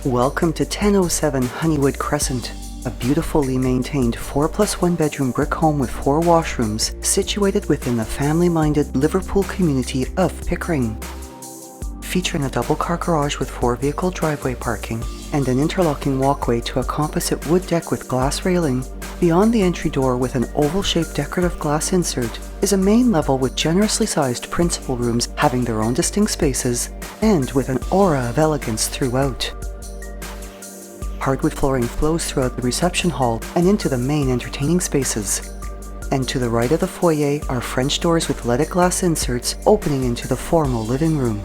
Welcome to 1007 Honeywood Crescent, a beautifully maintained 4+1 bedroom brick home with 4 washrooms situated within the family-minded Liverpool community of Pickering. Featuring a double-car garage with 4-vehicle driveway parking and an interlocking walkway to a composite wood deck with glass railing, beyond the entry door with an oval-shaped decorative glass insert is a main level with generously sized principal rooms having their own distinct spaces and with an aura of elegance throughout. Hardwood flooring flows throughout the reception hall and into the main entertaining spaces. And to the right of the foyer are French doors with leaded glass inserts opening into the formal living room.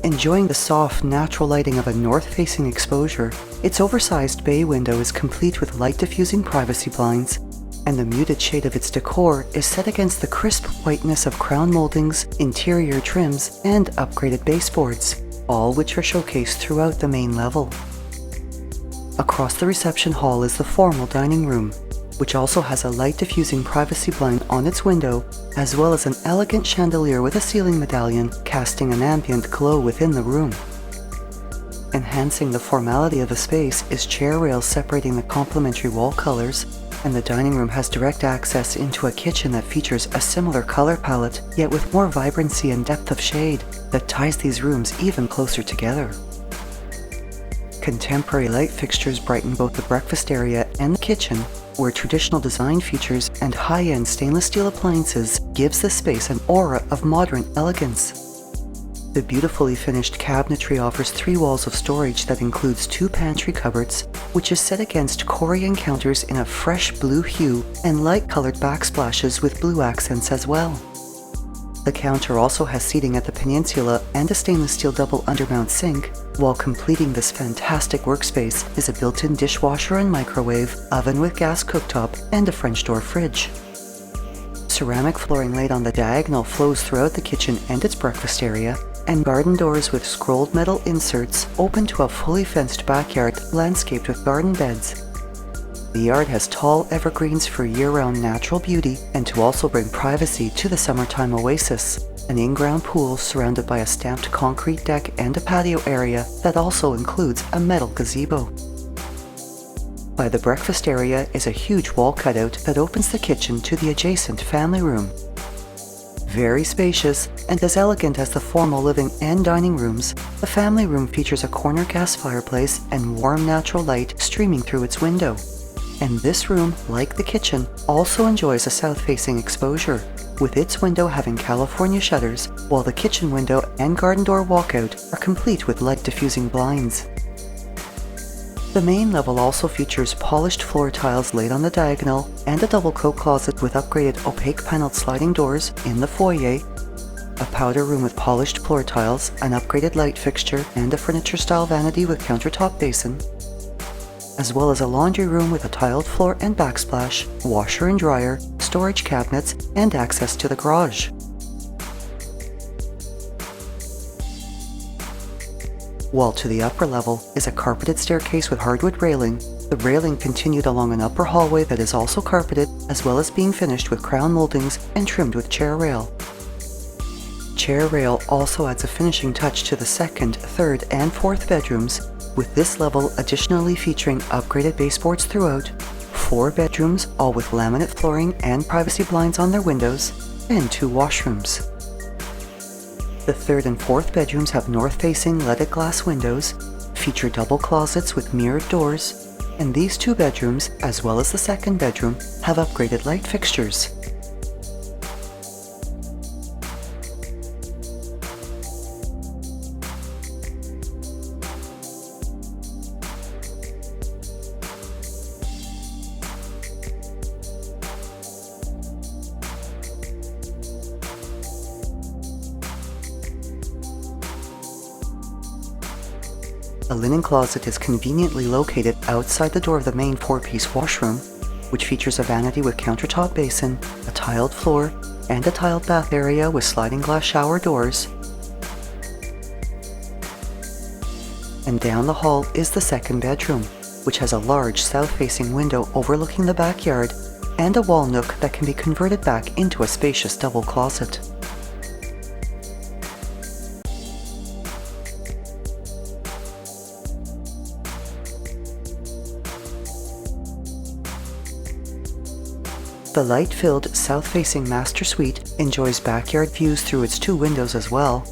Enjoying the soft, natural lighting of a north-facing exposure, its oversized bay window is complete with light-diffusing privacy blinds, and the muted shade of its decor is set against the crisp whiteness of crown moldings, interior trims, and upgraded baseboards, all which are showcased throughout the main level. Across the reception hall is the formal dining room, which also has a light-diffusing privacy blind on its window, as well as an elegant chandelier with a ceiling medallion casting an ambient glow within the room. Enhancing the formality of the space is chair rails separating the complementary wall colors, and the dining room has direct access into a kitchen that features a similar color palette, yet with more vibrancy and depth of shade that ties these rooms even closer together. Contemporary light fixtures brighten both the breakfast area and the kitchen, where traditional design features and high-end stainless steel appliances gives the space an aura of modern elegance. The beautifully finished cabinetry offers 3 walls of storage that includes 2 pantry cupboards, which is set against Korean counters in a fresh blue hue and light-colored backsplashes with blue accents as well. The counter also has seating at the peninsula and a stainless steel double undermount sink, while completing this fantastic workspace is a built-in dishwasher and microwave, oven with gas cooktop, and a French door fridge. Ceramic flooring laid on the diagonal flows throughout the kitchen and its breakfast area, and garden doors with scrolled metal inserts open to a fully fenced backyard landscaped with garden beds. The yard has tall evergreens for year-round natural beauty and to also bring privacy to the summertime oasis, an in-ground pool surrounded by a stamped concrete deck and a patio area that also includes a metal gazebo. By the breakfast area is a huge wall cutout that opens the kitchen to the adjacent family room. Very spacious and as elegant as the formal living and dining rooms, the family room features a corner gas fireplace and warm natural light streaming through its window. And this room, like the kitchen, also enjoys a south-facing exposure, with its window having California shutters, while the kitchen window and garden door walkout are complete with light-diffusing blinds. The main level also features polished floor tiles laid on the diagonal and a double coat closet with upgraded opaque paneled sliding doors in the foyer, a powder room with polished floor tiles, an upgraded light fixture, and a furniture-style vanity with countertop basin, as well as a laundry room with a tiled floor and backsplash, washer and dryer, storage cabinets, and access to the garage. While to the upper level is a carpeted staircase with hardwood railing, the railing continued along an upper hallway that is also carpeted, as well as being finished with crown moldings and trimmed with chair rail. Chair rail also adds a finishing touch to the 2nd, 3rd, and 4th bedrooms, with this level additionally featuring upgraded baseboards throughout, 4 bedrooms all with laminate flooring and privacy blinds on their windows, and 2 washrooms. The 3rd and 4th bedrooms have north-facing leaded glass windows, feature double closets with mirrored doors, and these 2 bedrooms, as well as the 2nd bedroom, have upgraded light fixtures. A linen closet is conveniently located outside the door of the main 4-piece washroom, which features a vanity with countertop basin, a tiled floor, and a tiled bath area with sliding glass shower doors. And down the hall is the 2nd bedroom, which has a large south-facing window overlooking the backyard and a wall nook that can be converted back into a spacious double closet. The light-filled south-facing master suite enjoys backyard views through its 2 windows as well,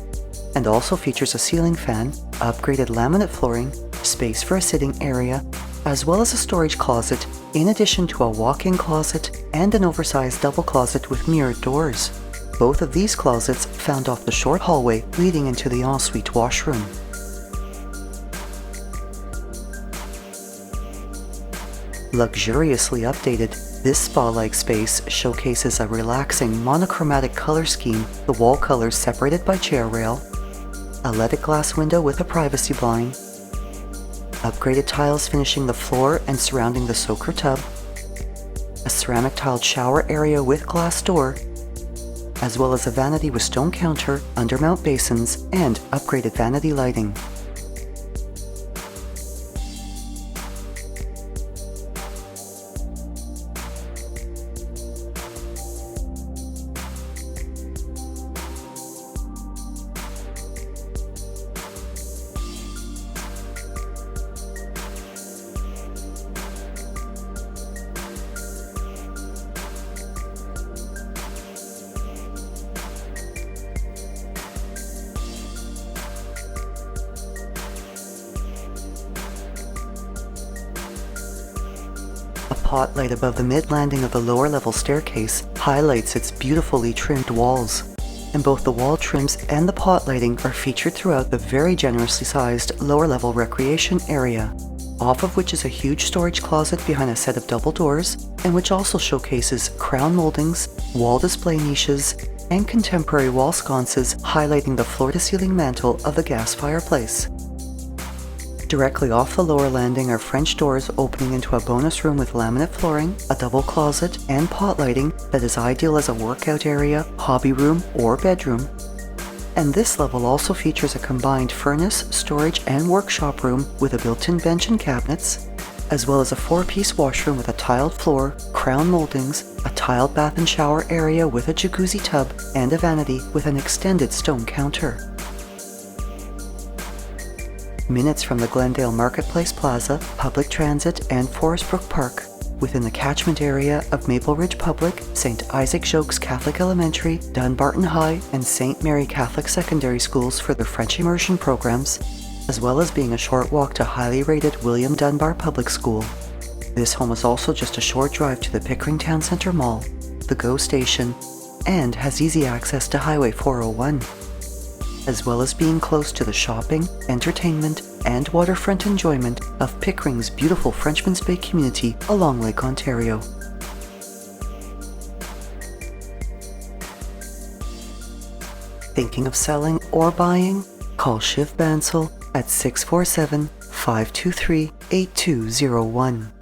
and also features a ceiling fan, upgraded laminate flooring, space for a sitting area, as well as a storage closet, in addition to a walk-in closet and an oversized double closet with mirrored doors. Both of these closets found off the short hallway leading into the ensuite washroom. Luxuriously updated, this spa-like space showcases a relaxing monochromatic color scheme, the wall colors separated by chair rail, a leaded glass window with a privacy blind, upgraded tiles finishing the floor and surrounding the soaker tub, a ceramic tiled shower area with glass door, as well as a vanity with stone counter, undermount basins, and upgraded vanity lighting. A pot light above the mid-landing of the lower-level staircase highlights its beautifully trimmed walls, and both the wall trims and the pot lighting are featured throughout the very generously sized lower-level recreation area, off of which is a huge storage closet behind a set of double doors, and which also showcases crown moldings, wall display niches, and contemporary wall sconces highlighting the floor-to-ceiling mantel of the gas fireplace. Directly off the lower landing are French doors opening into a bonus room with laminate flooring, a double closet, and pot lighting that is ideal as a workout area, hobby room, or bedroom. And this level also features a combined furnace, storage, and workshop room with a built-in bench and cabinets, as well as a 4-piece washroom with a tiled floor, crown moldings, a tiled bath and shower area with a jacuzzi tub, and a vanity with an extended stone counter. Minutes from the Glendale Marketplace Plaza, public transit, and Forest Brook Park, within the catchment area of Maple Ridge Public, St. Isaac Jogues Catholic Elementary, Dunbarton High, and St. Mary Catholic Secondary Schools for their French immersion programs, as well as being a short walk to highly rated William Dunbar Public School. This home is also just a short drive to the Pickering Town Centre Mall, the GO Station, and has easy access to Highway 401. As well as being close to the shopping, entertainment, and waterfront enjoyment of Pickering's beautiful Frenchman's Bay community along Lake Ontario. Thinking of selling or buying? Call Shiv Bansal at 647-523-8201.